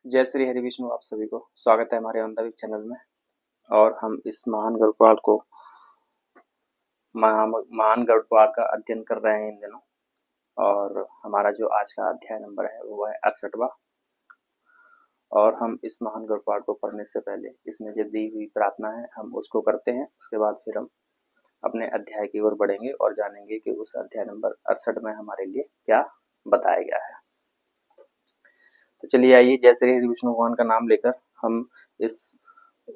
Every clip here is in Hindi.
जय श्री हरि विष्णु। आप सभी को स्वागत है हमारे अंधविक चैनल में। और हम इस महान गढ़वाल का अध्ययन कर रहे हैं इन दिनों। और हमारा जो आज का अध्याय नंबर है वो है 68वां। और हम इस महान गढ़वाल को पढ़ने से पहले इसमें जो दी हुई प्रार्थना है हम उसको करते हैं। उसके बाद फिर हम अपने अध्याय की ओर बढ़ेंगे और जानेंगे कि उस अध्याय नंबर 68 में हमारे लिए क्या बताया गया है। तो चलिए आइए, जय श्री हरि विष्णु भगवान का नाम लेकर हम इस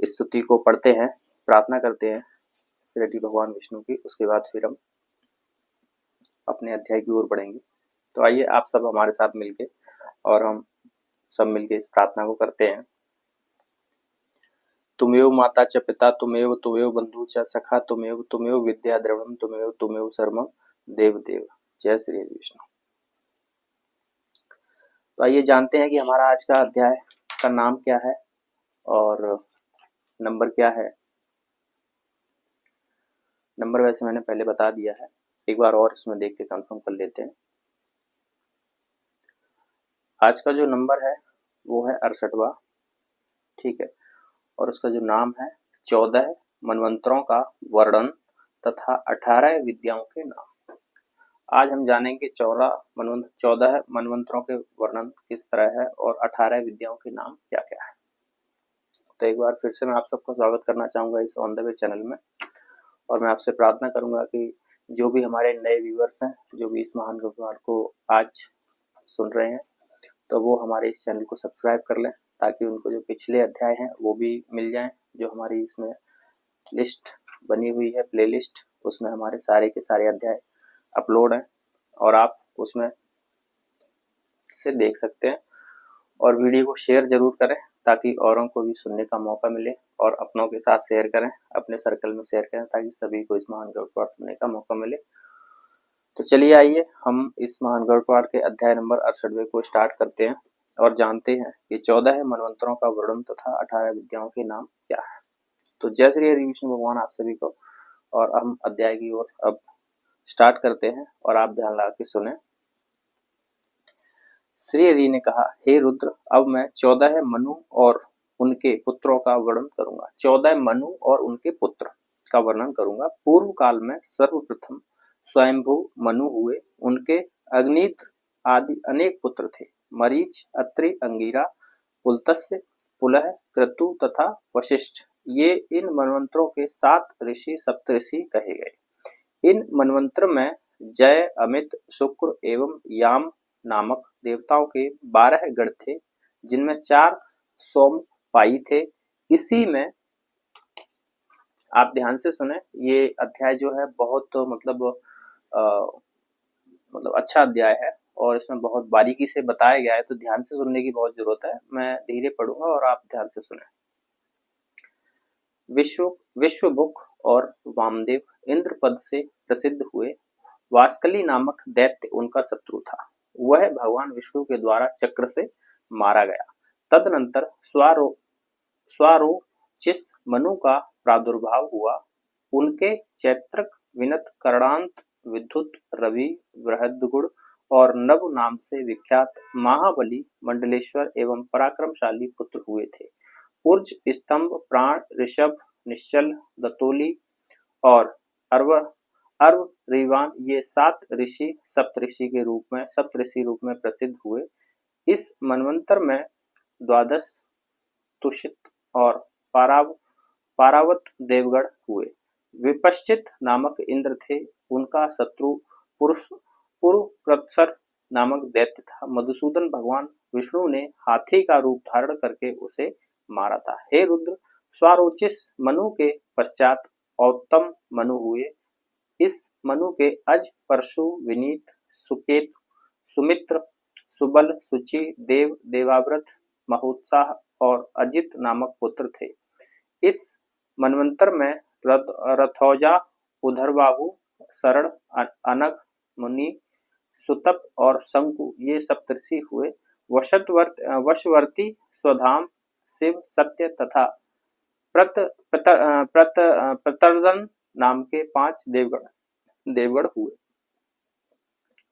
स्तुति को पढ़ते हैं, प्रार्थना करते हैं श्री हरि भगवान विष्णु की। उसके बाद फिर हम अपने अध्याय की ओर बढ़ेंगे। तो आइए आप सब हमारे साथ मिलके और हम सब मिलके इस प्रार्थना को करते हैं। तुमेव माता च पिता तुमेव बंधु च सखा तुमेव विद्या द्रविणम तुमेव सर्वम देव देव। जय श्री हरि विष्णु। तो आइए जानते हैं कि हमारा आज का अध्याय का नाम क्या है और नंबर क्या है। नंबर वैसे मैंने पहले बता दिया है, एक बार और इसमें देख के कंफर्म कर लेते हैं। आज का जो नंबर है वो है 68वां, ठीक है। और उसका जो नाम है 14 मनवंतरों का वर्णन तथा 18 विद्याओं के नाम। आज हम जानेंगे 14 मनवंतरों के वर्णन किस तरह है और 18 विद्याओं के नाम क्या क्या है। तो एक बार फिर से मैं आप सबका स्वागत करना चाहूँगा इस ऑन द वे चैनल में। और मैं आपसे प्रार्थना करूँगा कि जो भी हमारे नए व्यूअर्स हैं, जो भी इस महान गढ़वाल को आज सुन रहे हैं, तो वो हमारे इस चैनल को सब्सक्राइब कर लें ताकि उनको जो पिछले अध्याय हैं वो भी मिल जाएं। जो हमारी इसमें लिस्ट बनी हुई है, प्लेलिस्ट, उसमें हमारे सारे के सारे अध्याय अपलोड हैं और आप उसमें से देख सकते हैं। और वीडियो को शेयर जरूर करें ताकि औरों को भी सुनने का मौका मिले, और अपनों के साथ शेयर करें, अपने सर्कल में शेयर करें ताकि सभी को इस महान गढ़वाल सुनने का मौका मिले। तो चलिए आइए हम इस महान गढ़वाल के अध्याय नंबर 68वें को स्टार्ट करते हैं और जानते हैं कि 14 मनवंतरों का वर्णन तथा 18 विद्याओं के नाम क्या है। तो जय श्री हरि विष्णु भगवान आप सभी को। और हम अध्याय की ओर अब स्टार्ट करते हैं और आप ध्यान लगा के सुने। श्री हरि ने कहा, हे रुद्र, अब मैं 14 मनु और उनके पुत्रों का वर्णन करूंगा। 14 मनु और उनके पुत्र का वर्णन करूंगा। पूर्व काल में सर्वप्रथम स्वयंभू मनु हुए। उनके अग्निद्र आदि अनेक पुत्र थे। मरीच, अत्रि, अंगिरा, पुलत्स्य, पुलह, क्रतु तथा वशिष्ठ, ये इन मनवंतरों के 7 ऋषि सप्तऋषि कहे गए। इन मनवंतर में जय, अमित, शुक्र एवं याम नामक देवताओं के 12 गण थे, जिनमें 4 सोमपाई थे। इसी में आप ध्यान से सुने, ये अध्याय जो है बहुत मतलब अच्छा अध्याय है और इसमें बहुत बारीकी से बताया गया है, तो ध्यान से सुनने की बहुत जरूरत है। मैं धीरे पढ़ूंगा और आप ध्यान से सुने। विश्वभुक और वामदेव इंद्र पद से प्रसिद्ध हुए। वास्कली नामक दैत्य उनका शत्रु था। वह भगवान विष्णु के द्वारा चक्र से मारा गया। तदनंतर स्वारोचिष मनु का प्रादुर्भाव हुआ। उनके चैत्रक, विनत, कर्णांत, विद्युत, रवि, बृहदगुण और नव नाम से विख्यात महाबली, मंडलेश्वर एवं पराक्रमशाली पुत्र हुए थे। उर्ज, स्तंभ, प्राण, ऋषभ, निश्चल, दतोली और अर्व रीवान, ये 7 ऋषि सप्तऋषि रूप में प्रसिद्ध हुए। इस मनवंतर में 12 तुषित और पारावत देवगण हुए। विपश्चित नामक इंद्र थे। उनका शत्रु पुरुकृत्सर नामक दैत्य था। मधुसूदन भगवान विष्णु ने हाथी का रूप धारण करके उसे मारा था। हे रुद्र, स्वारोचिष मनु के पश्चात औत्तम मनु हुए। इस मनु के अज, परशु, विनीत, सुकेतु, सुमित्र, सुबल, सुचि, देव, देवाव्रत, महोत्साह और अजित नामक पुत्र थे। इस मनवंतर में रथौजा, उधरबाहु, शरण, अनग, मुनि, सुतप और शंकु, ये सप्तऋषि हुए। वशवर्ती, स्वधाम, शिव, सत्य तथा प्रतर्दन नाम के 5 देवगण हुए।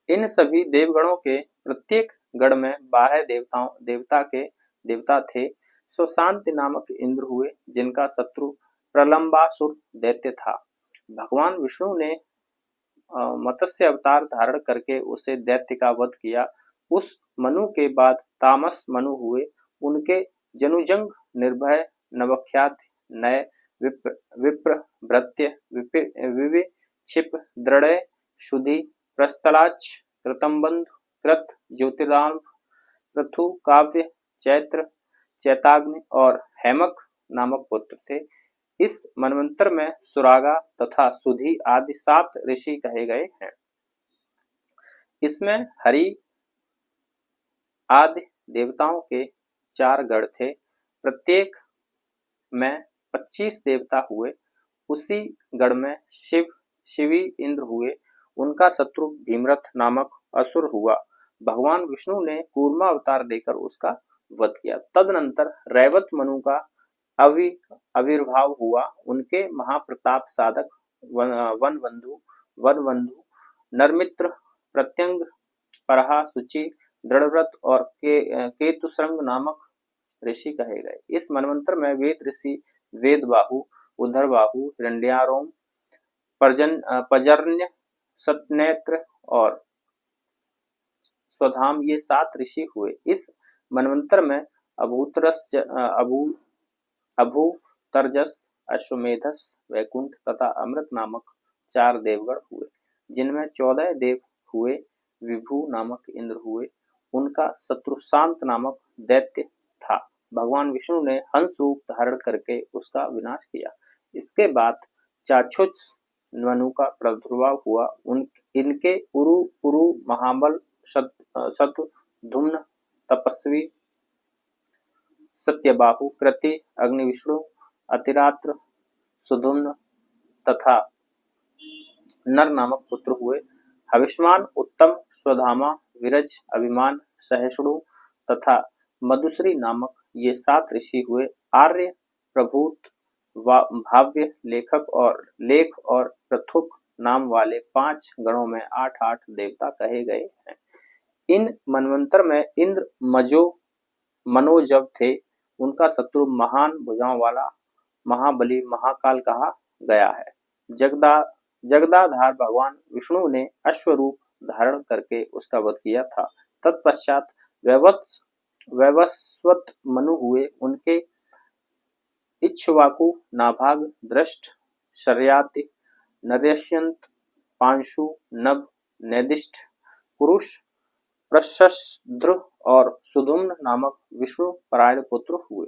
इन सभी देवगणों के प्रत्येक गण में 12 देवता के देवता थे, सो शांति नामक इंद्र हुए, जिनका शत्रु प्रलंबासुर दैत्य था। भगवान विष्णु ने मत्स्य अवतार धारण करके उसे दैत्य का वध किया। उस मनु के बाद तामस मनु हुए, उनके जनुजंग, निर्भय, नवख्याति, नय, विप्र, विप्र, भृत्य, विवे, क्षिप, दृढ़, शुद्धि, प्रस्तलाच, कृतंबंध, कृत, ज्योतिराम, पृथु, काव्य, चैत्र, चैताग्नि और हेमक नामक पुत्र थे। इस मनवंतर में सुरागा तथा सुधि आदि 7 ऋषि कहे गए हैं। इसमें हरि आदि देवताओं के 4 गण थे, प्रत्येक में 25 देवता हुए। उसी गण में शिवी इंद्र हुए, उनका शत्रु भीमरथ नामक असुर हुआ। भगवान विष्णु ने कूर्मा अवतार लेकर उसका वध किया। तदनंतर रैवत मनु का आविर्भाव हुआ। उनके महाप्रताप साधक वनबंधु, नरमित्र, प्रत्यंग, परहा, सुचि, दृढ़व्रत और केतुसृंग नामक ऋषि कहे गए। इस मनवंतर में वेद ऋषि वेदबाहु, उदरबाहु, हिरण्यारोम, पर्जन्य, सतनेत्र और स्वधाम ये 7 ऋषि हुए। इस मनवंतर में अभूतरजस, अश्वमेधस, वैकुंठ तथा अमृत नामक 4 देवगण हुए, जिनमें 14 देव हुए। विभु नामक इंद्र हुए, उनका शत्रु शांत नामक दैत्य था। भगवान विष्णु ने हंस रूप धारण करके उसका विनाश किया। इसके बाद चाक्षुष मनु का प्रादुर्भाव हुआ। इनके उरु महाबल, शत्रुधुम्न, तपस्वी, सत्यबाहु, कृति, अग्निविष्णु, अतिरात्र, सुधुम्न तथा नर नामक पुत्र हुए। हविष्मान, उत्तम, स्वधामा, विरज, अभिमान, सहिष्णु तथा मधुश्री नामक ये 7 ऋषि हुए। आर्य, प्रभूत, भाव्य, लेख और पृथुक नाम वाले 5 गणों में 8-8 देवता कहे गए हैं। इन मनवंतर में इंद्र मनोजव थे, उनका शत्रु महान भुजाओं वाला महाबली महाकाल कहा गया है। जगदाधार भगवान विष्णु ने अश्वरूप धारण करके उसका वध किया था। तत्पश्चात वैवस्वत मनु हुए, उनके इक्ष्वाकु, नाभाग, दृष्ट, शर्याति, नरेश्यंत, पांशु, नभ, नेदिष्ट, पुरुष, प्रशस्त्र और सुधुम्न नामक विष्णु परायण पुत्र हुए।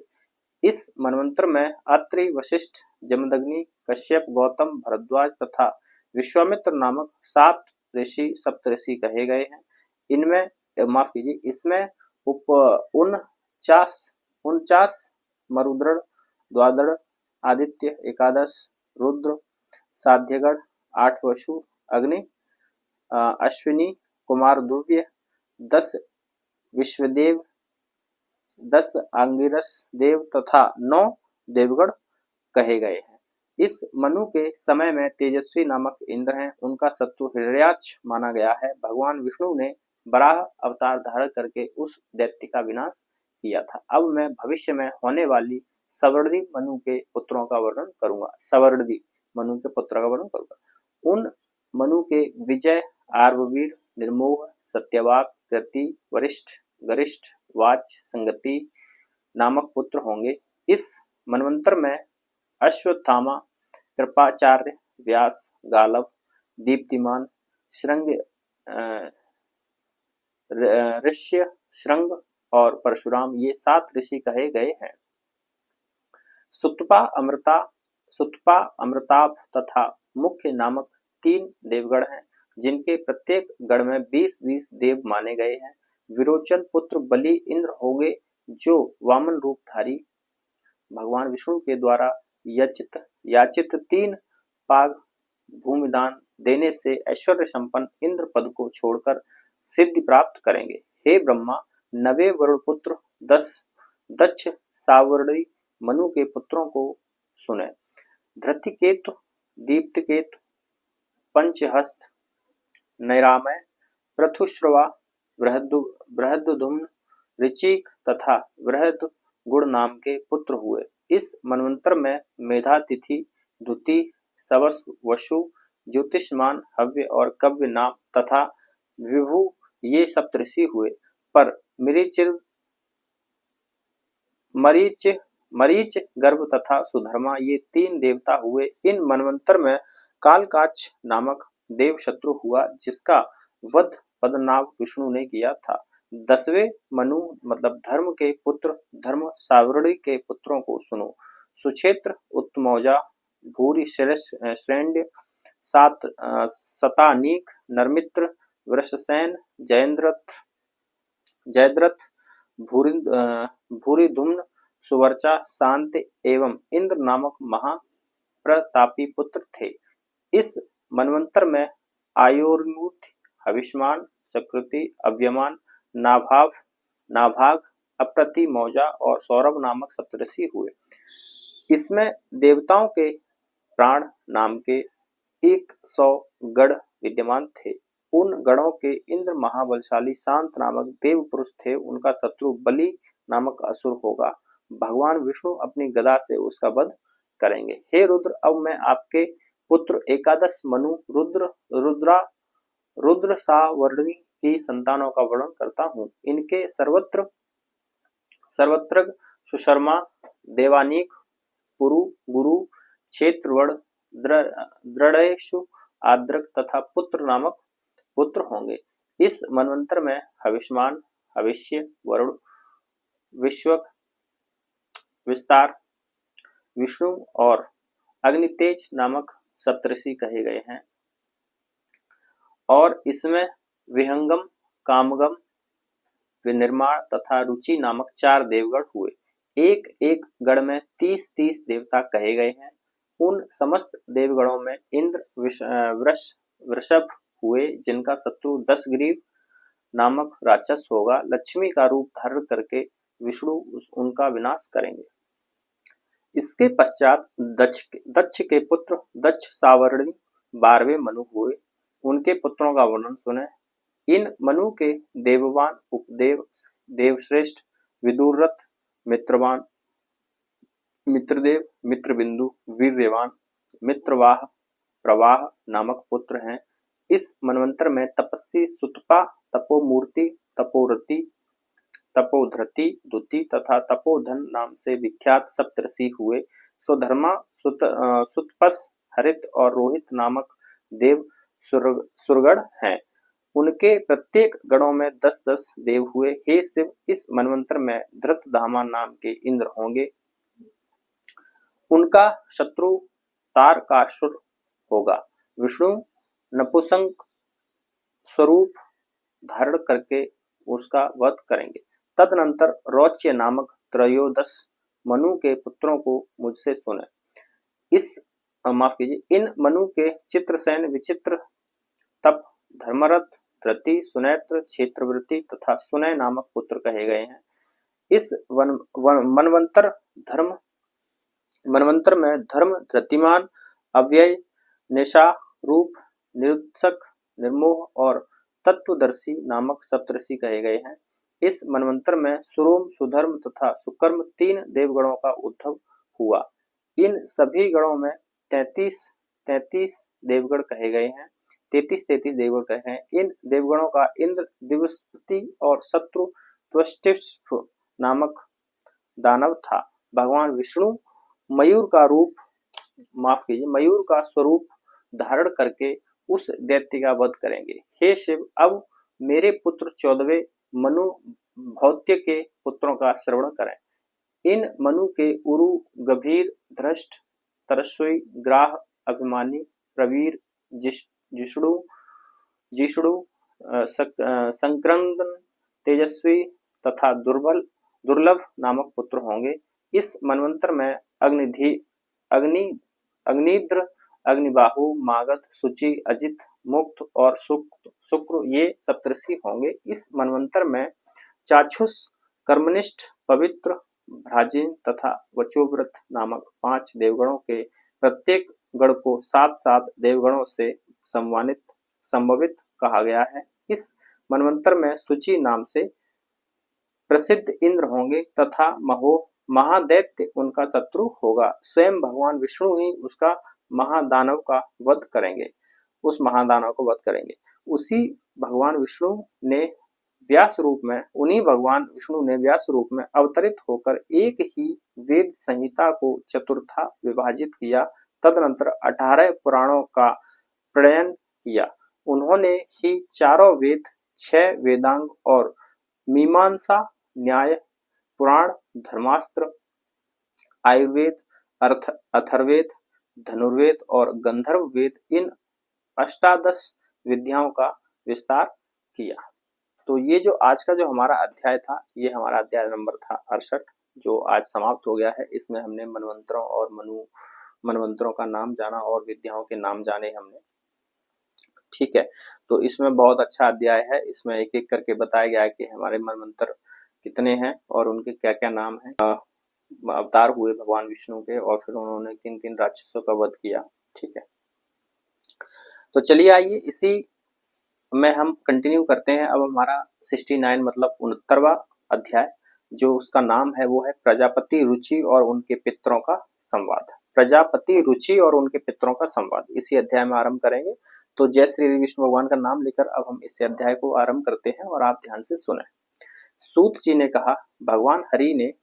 इस मनवंतर में अत्रि, वशिष्ठ, जमदग्नि, कश्यप, गौतम, भरद्वाज तथा विश्वामित्र नामक 7 ऋषि सप्तऋषि कहे गए हैं। इसमें 49 मरुद्गण, द्वादश आदित्य, एकादश रुद्र, साध्यगण, 8 वसु, अग्नि, अश्विनी कुमार दुव्य, 10 विश्वदेव, 10 आंगिरस देव तथा 9 देवगण कहे गए हैं। इस मनु के समय में तेजस्वी नामक इंद्र हैं, उनका शत्रु हिरण्याक्ष माना गया है। भगवान विष्णु ने बराह अवतार धारण करके उस दैत्य का विनाश किया था। अब मैं भविष्य में होने वाली सवर्णी मनु के पुत्रों का वर्णन करूंगा। सवर्णी मनु के पुत्रों का वर्णन करूंगा। उन मनु के विजय, आर्ववीर, निर्मोह, सत्यवाक, कृति, वरिष्ठ, गरिष्ठ, वाच, संगति नामक पुत्र होंगे। इस मनवंतर में अश्वत्थामा, कृपाचार्य, व्यास, गालव, दीप्तिमान, श्रृंग, ऋष्य, श्रृंग और परशुराम ये 7 ऋषि कहे गए हैं। सुतपा, अमृताभ तथा मुख्य नामक 3 देवगण हैं, जिनके प्रत्येक गण में 20-20 देव माने गए हैं। विरोचन पुत्र बलि इंद्र होंगे, जो वामन रूपधारी भगवान विष्णु के द्वारा याचित 3 पाग भूमिदान देने से ऐश्वर्य संपन्न इंद्र पद को छोड़कर सिद्धि प्राप्त करेंगे। हे ब्रह्मा, 9 वरुण पुत्र दक्ष सावर्णी मनु के पुत्रों को सुने। धृतिकेतु, दीप्तकेतु, पंचहस्त, नैरामय, पृथुश्रवा, बृहद्युम्न, ऋचिक, तथा बृहद गुण नाम के पुत्र हुए। इस मनवंतर में मेधातिथि, द्युति, सवस, वसु, ज्योतिष्मान, हव्य और कव्य नाम तथा विभु ये सप्तऋषि हुए। पर मरीच मरीच, गर्भ तथा सुधर्मा ये 3 देवता हुए। इन मनवंतर में कालकाच नामक देव शत्रु हुआ, जिसका वध पद्मनाभ विष्णु ने किया था। 10वें मनु मतलब धर्म के पुत्र धर्म सावर्णी के पुत्रों को सुनो। सुक्षेत्र, उत्तमौजा, भूरि श्रेण्य, सतानीक, नरमित्र, वृषसेन, जयद्रथ, भूरिधुम्न, सुवर्चा, शांति एवं इंद्र नामक महाप्रतापी पुत्र थे। इस मनवंतर में आयुर्मूर्ति, हविष्मान, सकृति, अव्यमान, नाभाग, अप्रतिमौजा और सौरभ नामक सप्तऋषि हुए। इसमें देवताओं के प्राण नाम के 100 गण विद्यमान थे। उन गणों के इंद्र महाबलशाली शांत नामक देव पुरुष थे। उनका शत्रु बलि नामक असुर होगा। भगवान विष्णु अपनी गदा से उसका वध करेंगे। हे रुद्र, अब मैं आपके पुत्र एकादश मनु रुद्र सावर्णी की संतानों का वर्णन करता हूँ। इनके सर्वत्र सुशर्मा, देवानीक, पुरु, गुरु, क्षेत्रवण, दृढ़ेशु, आद्रक तथा पुत्र नामक पुत्र होंगे। इस मनवंतर में हविष्मान, हविष्य, वरुण, विश्वक, विस्तार, विष्णु और अग्नितेज नामक सप्तऋषि कहे गए हैं। और इसमें विहंगम, कामगम, विनिर्माण तथा रुचि नामक 4 देवगण हुए। एक एक गण में 30-30 देवता कहे गए हैं। उन समस्त देवगणों में इंद्र, वृषभ हुए, जिनका शत्रु 10 ग्रीव नामक राक्षस होगा। लक्ष्मी का रूप धारण करके विष्णु उनका विनाश करेंगे। इसके पश्चात दक्ष के पुत्र दक्ष सावर्णी 12वें मनु हुए। उनके पुत्रों का वर्णन सुने। इन मनु के देववान, उपदेव, देवश्रेष्ठ, विदुरथ, मित्रवान, मित्रदेव, मित्रबिंदु, वीर्यवान, मित्रवाह, प्रवाह नामक पुत्र हैं। इस मनवंतर में तपस्वी सुतपा, तपोमूर्ति, तपोरति, तपोधृति, द्युति तथा तपोधन नाम से विख्यात सप्तऋषि हुए। स्वधर्मा, सुतपस, हरित और रोहित नामक देव सुरगण हैं। उनके प्रत्येक गणों में 10-10 देव हुए। हे शिव, इस मनवंतर में धृतधामा नाम के इंद्र होंगे। उनका शत्रु तारकासुर होगा। विष्णु नपुंसक स्वरूप धारण करके उसका वध करेंगे। तदनंतर रौच्य नामक त्रयोदश मनु के पुत्रों को मुझसे सुने। इन मनु के चित्रसेन, विचित्र, तप, धर्मरथ, धृति, सुनेत्र, क्षेत्रवृत्ति तथा सुनय नामक पुत्र कहे गए हैं। इस मनवंतर में धर्म, धृतिमान, अव्यय, निशा, रूप, निरुत्सक, निर्मोह और तत्वदर्शी नामक सप्तऋषि कहे गए हैं। इस मनवंतर में सुरोम, सुधर्म तथा सुकर्म 3 देवगणों का उद्भव हुआ। इन सभी गणों में 33 देवगण कहे गए हैं। 33 देवगण कहे हैं। इन देवगणों का इंद्र दिवसपति और शत्रु त्वष्टिस्फ नामक दानव था। भगवान विष्णु मयूर का स्वरूप धारण करके उस दैत्य का वध करेंगे। हे शिव, अब मेरे पुत्र 14वें मनु भौत्य के पुत्रों का श्रवण करें। इन मनु के उरु, गभीर, धृष्ट, तरस्वी, ग्राह, अभिमानी, प्रवीर, जिष्णु, संक्रंदन, तेजस्वी तथा दुर्लभ नामक पुत्र होंगे। इस मनवंतर में अग्निद्र, अग्निबाहु, मागध, शुचि, अजित, मुक्त और शुक्र ये सप्तऋषि होंगे। इस मनवंतर में चाक्षुष, कर्मनिष्ठ, पवित्र, भ्राजीन तथा वचोव्रत नामक 5 देवगणों के प्रत्येक गण को 7-7 देवगणों से संभवित कहा गया है। इस मनवंतर में शुचि नाम से प्रसिद्ध इंद्र होंगे तथा महादैत्य उनका शत्रु होगा। स्वयं भगवान विष्णु ही उसका महादानव का वध करेंगे, उस महादानव को वध करेंगे। उसी भगवान विष्णु ने व्यास रूप में उन्हीं भगवान विष्णु ने व्यास रूप में अवतरित होकर एक ही वेद संहिता को चतुर्था विभाजित किया। तदनंतर 18 पुराणों का प्रणयन किया। उन्होंने ही चारों वेद, 6 वेदांग और मीमांसा, न्याय, पुराण, धर्मास्त्र, आयुर्वेद, अथर्ववेद, धनुर्वेद और गंधर्व वेद, इन अष्टादश विद्याओं का विस्तार किया। तो ये जो आज का जो हमारा अध्याय था, ये हमारा अध्याय नंबर था 68, जो आज समाप्त हो गया है। इसमें हमने मनवंतरों और मनवंतरों का नाम जाना और विद्याओं के नाम जाने हमने। ठीक है, तो इसमें बहुत अच्छा अध्याय है। इसमें एक एक करके बताया गया है कि हमारे मनवंतर कितने हैं और उनके क्या क्या नाम हैं, अवतार हुए भगवान विष्णु के, और फिर उन्होंने किन किन राक्षसों का वध किया। ठीक है, तो चलिए आइए इसी में हम कंटिन्यू करते हैं। अब हमारा 69 मतलब 69वां अध्याय, जो उसका नाम है वो है प्रजापति रुचि और उनके पितरों का संवाद। प्रजापति रुचि और उनके पितरों का संवाद इसी अध्याय में आरंभ करेंगे। तो जय श्री विष्णु भगवान का नाम लेकर अब हम इस अध्याय को आरंभ करते हैं और आप ध्यान से सुने। सूत जी ने कहा, भगवान हरि ने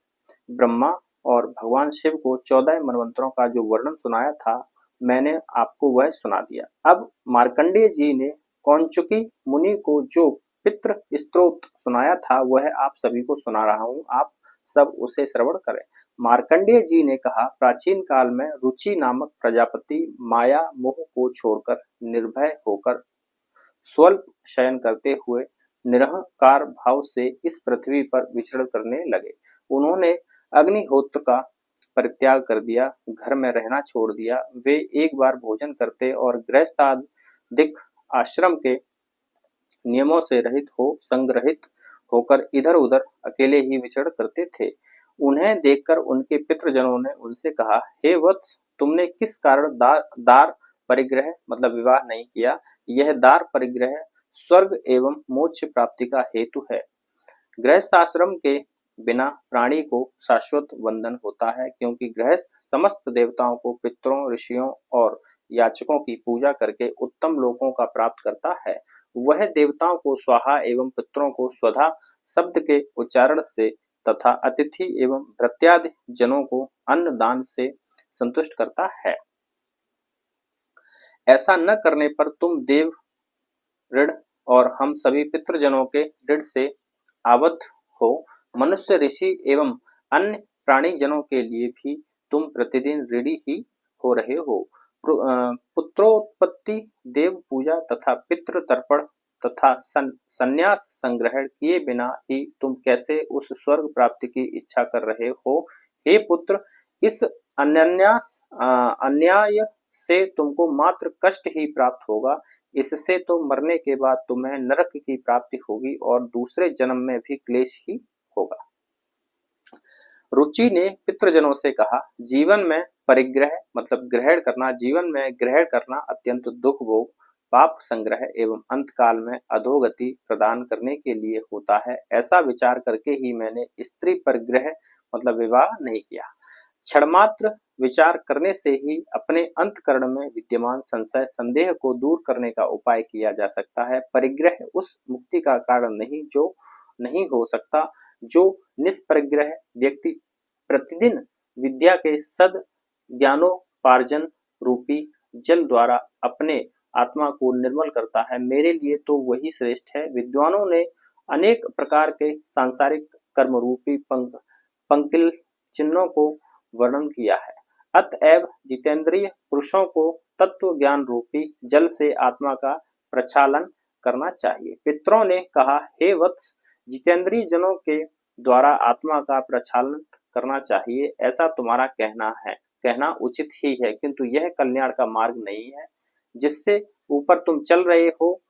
ब्रह्मा और भगवान शिव को 14 मनवंतरों का जो वर्णन सुनाया था, मैंने आपको वह सुना दिया। अब मार्कंडेय जी ने कौंचुकी मुनि को जो पितृ स्तोत्र सुनाया था, वह आप सभी को सुना रहा हूँ, आप सब उसे श्रवण करें। मार्कंडेय जी ने कहा, प्राचीन काल में रुचि नामक प्रजापति माया मोह को छोड़कर निर्भय होकर स्वल्प शयन करते हुए निरहंकार भाव से इस पृथ्वी पर विचरण करने लगे। उन्होंने अग्निहोत्र का परित्याग कर दिया, घर में रहना छोड़ दिया। वे एक बार भोजन करते और गृहस्थादिक आश्रम के नियमों से रहित संग्रहित होकर इधर उधर अकेले ही विचरण करते थे। उन्हें देखकर उनके पितृजनों ने उनसे कहा, हे वत्स, तुमने किस कारण दार परिग्रह मतलब विवाह नहीं किया? यह दार परिग्रह स्वर्ग एवं मोक्ष प्राप्ति का हेतु है। गृहस्थाश्रम के बिना प्राणी को शाश्वत बंधन होता है, क्योंकि गृहस्थ समस्त देवताओं को, पितरों, ऋषियों और याचकों की पूजा करके उत्तम लोकों का प्राप्त करता है। वह देवताओं को स्वाहा एवं पितरों को स्वधा शब्द के उच्चारण से तथा अतिथि एवं भृत्यादि जनों को अन्न दान से संतुष्ट करता है। ऐसा न करने पर तुम देव ऋण और हम सभी पितृजनों के ऋण से आवद्ध हो। मनुष्य, ऋषि एवं अन्य प्राणी जनों के लिए भी तुम प्रतिदिन ऋणी ही हो रहे हो। पुत्रोत्पत्ति, देव पूजा तथा पितृ तर्पण तथा संन्यास संग्रहण किए बिना ही तुम कैसे उस स्वर्ग प्राप्ति की इच्छा कर रहे हो? हे पुत्र, इस अन्याय से तुमको मात्र कष्ट ही प्राप्त होगा। इससे तो मरने के बाद तुम्हें नरक की प्राप्ति होगी और दूसरे जन्म में भी क्लेश ही होगा। रुचि ने पितृजनों से कहा, जीवन में परिग्रह मतलब ग्रहण करना, जीवन में ग्रहण करना अत्यंत दुख भोग, पाप संग्रह एवं अंत काल में अधोगति प्रदान करने के लिए होता है। ऐसा विचार करके ही मैंने स्त्री परिग्रह मतलब विवाह नहीं किया। क्षणमात्र विचार करने से ही अपने अंतकरण में विद्यमान संशय संदेह को दूर करने का उपाय किया जा सकता है। परिग्रह उस मुक्ति का कारण नहीं जो नहीं हो सकता, जो निष्परिग्रह व्यक्ति प्रतिदिन विद्या के सद ज्ञानोपार्जन रूपी जल द्वारा अपने आत्मा को निर्मल करता है। मेरे लिए तो वही श्रेष्ठ है। विद्वानों ने अनेक प्रकार के सांसारिक कर्म रूपी पंकिल चिन्हों को वर्णन किया है। अतएव जितेंद्रिय पुरुषों को तत्व ज्ञान रूपी जल से आत्मा का प्रक्षालन करना चाहिए। पितरों ने कहा, हे वत्स, जितेंद्रिय जनों के द्वारा आत्मा का प्रक्षालन करना चाहिए, ऐसा तुम्हारा कहना उचित ही है, किंतु यह कल्याण का मार्ग नहीं है जिससे ऊपर तुम चल रहे हो।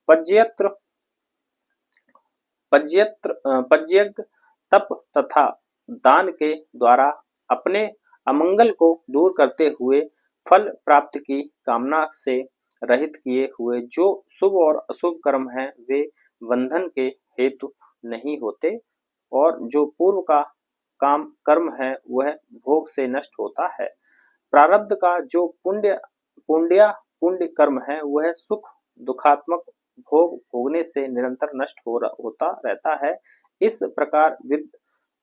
पज्यज्ञ, तप तथा दान के द्वारा अपने अमंगल को दूर करते हुए फल प्राप्ति की कामना से रहित किए हुए जो शुभ और अशुभ कर्म हैं, वे बंधन के हेतु नहीं होते और जो पूर्व का काम कर्म है वह भोग से नष्ट होता है। प्रारब्ध का जो पुण्य कर्म है वह सुख दुखात्मक भोग भोगने से निरंतर नष्ट होता रहता है। इस प्रकार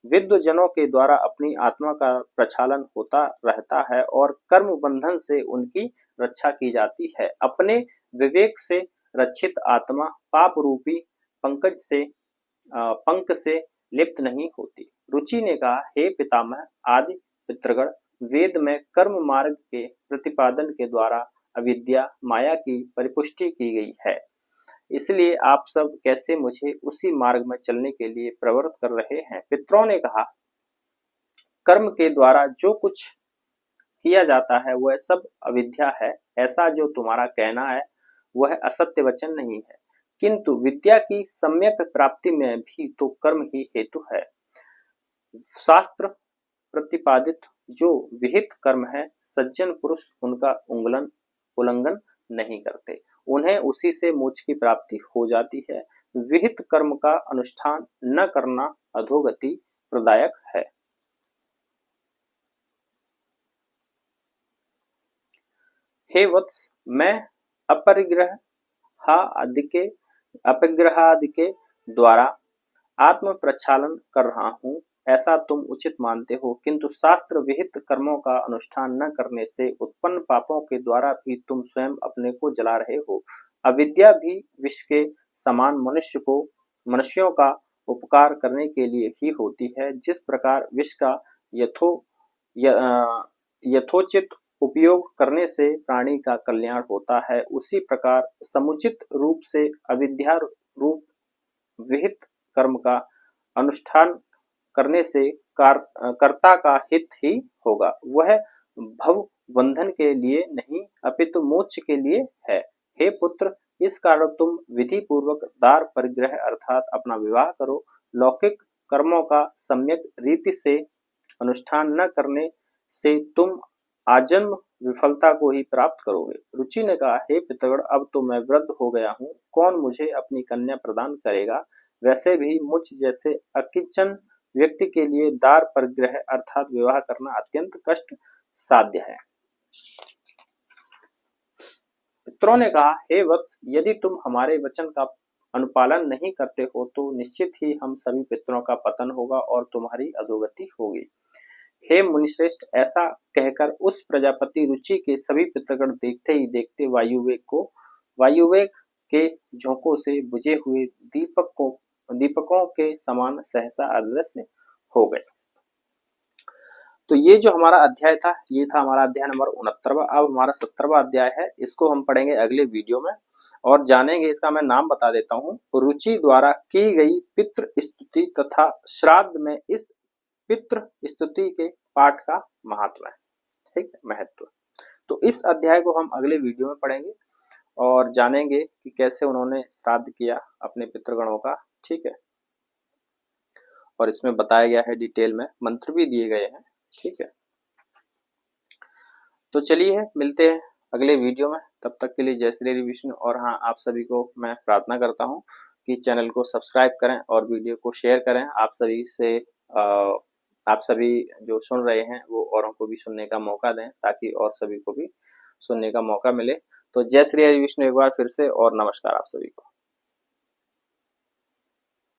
विद्वजनों के द्वारा अपनी आत्मा का प्रक्षालन होता रहता है और कर्म बंधन से उनकी रक्षा की जाती है। अपने विवेक से रक्षित आत्मा पाप रूपी पंख से लिप्त नहीं होती। रुचि ने कहा, हे पितामह आदि पितृगण, वेद में कर्म मार्ग के प्रतिपादन के द्वारा अविद्या माया की परिपुष्टि की गई है, इसलिए आप सब कैसे मुझे उसी मार्ग में चलने के लिए प्रवृत्त कर रहे हैं। पितरों ने कहा, कर्म के द्वारा जो कुछ किया जाता है वह सब अविद्या है। ऐसा जो तुम्हारा कहना है वह असत्य वचन नहीं है, किंतु विद्या की सम्यक प्राप्ति में भी तो कर्म ही हेतु है। शास्त्र प्रतिपादित जो विहित कर्म है, सज्जन पुरुष उनका उल्लंघन नहीं करते, उन्हें उसी से मोक्ष की प्राप्ति हो जाती है। विहित कर्म का अनुष्ठान न करना अधोगति प्रदायक है। हे वत्स, मैं अपरिग्रहादि के द्वारा आत्म प्रक्षालन कर रहा हूँ, ऐसा तुम उचित मानते हो, किंतु शास्त्र विहित कर्मों का अनुष्ठान न करने से उत्पन्न पापों के द्वारा भी तुम स्वयं अपने को जला रहे हो। अविद्या भी विष के समान मनुष्यों का उपकार करने के लिए ही होती है। जिस प्रकार विष का यथोचित उपयोग करने से प्राणी का कल्याण होता है, उसी प्रकार समुचित रूप से अविद्या रूप विहित कर्म का अनुष्ठान करने से कर्ता का हित ही होगा। वह भव बंधन के लिए नहीं अपितु मोक्ष के लिए है। हे पुत्र, इस कारण तुम विधि पूर्वक दार परिग्रह अर्थात अपना विवाह करो। लौकिक कर्मों का सम्यक रीति से अनुष्ठान न करने से तुम आजन्म विफलता को ही प्राप्त करोगे। रुचि ने कहा, हे पितृगण, अब तो मैं वृद्ध हो गया हूँ, कौन मुझे अपनी कन्या प्रदान करेगा? वैसे भी मुझ जैसे अकिंचन व्यक्ति के लिए दार परिग्रह अर्थात विवाह करना अत्यंत कष्ट साध्य है। पितरों ने कहा, हे वत्स, यदि तुम हमारे वचन का अनुपालन नहीं करते हो तो निश्चित ही हम सभी पितरों का पतन होगा और तुम्हारी अधोगति होगी। हे मुनिश्रेष्ठ, ऐसा कहकर उस प्रजापति रुचि के सभी पितृगण देखते ही देखते वायुवेग के झोंकों से बुझे हुए दीपकों के समान सहसा अदृश्य हो गए। तो ये जो हमारा अध्याय था, ये था हमारा अध्याय नंबर 69। अब हमारा 70वां अध्याय है, इसको हम पढ़ेंगे अगले वीडियो में और जानेंगे। इसका मैं नाम बता देता हूँ, रुचि द्वारा की गई पितृ स्तुति तथा श्राद्ध में इस पितृ स्तुति के पाठ का महात्मा है, ठीक है, महत्व। तो इस अध्याय को हम अगले वीडियो में पढ़ेंगे और जानेंगे कि कैसे उन्होंने श्राद्ध किया अपने पितृगणों का, ठीक है। और इसमें बताया गया है डिटेल में, मंत्र भी दिए गए हैं, ठीक है। तो चलिए मिलते हैं अगले वीडियो में, तब तक के लिए जय श्री विष्णु। और हाँ, आप सभी को मैं प्रार्थना करता हूँ कि चैनल को सब्सक्राइब करें और वीडियो को शेयर करें। आप सभी जो सुन रहे हैं वो औरों को भी सुनने का मौका दें, ताकि और सभी को भी सुनने का मौका मिले। तो जय श्री विष्णु एक बार फिर से, और नमस्कार आप सभी को।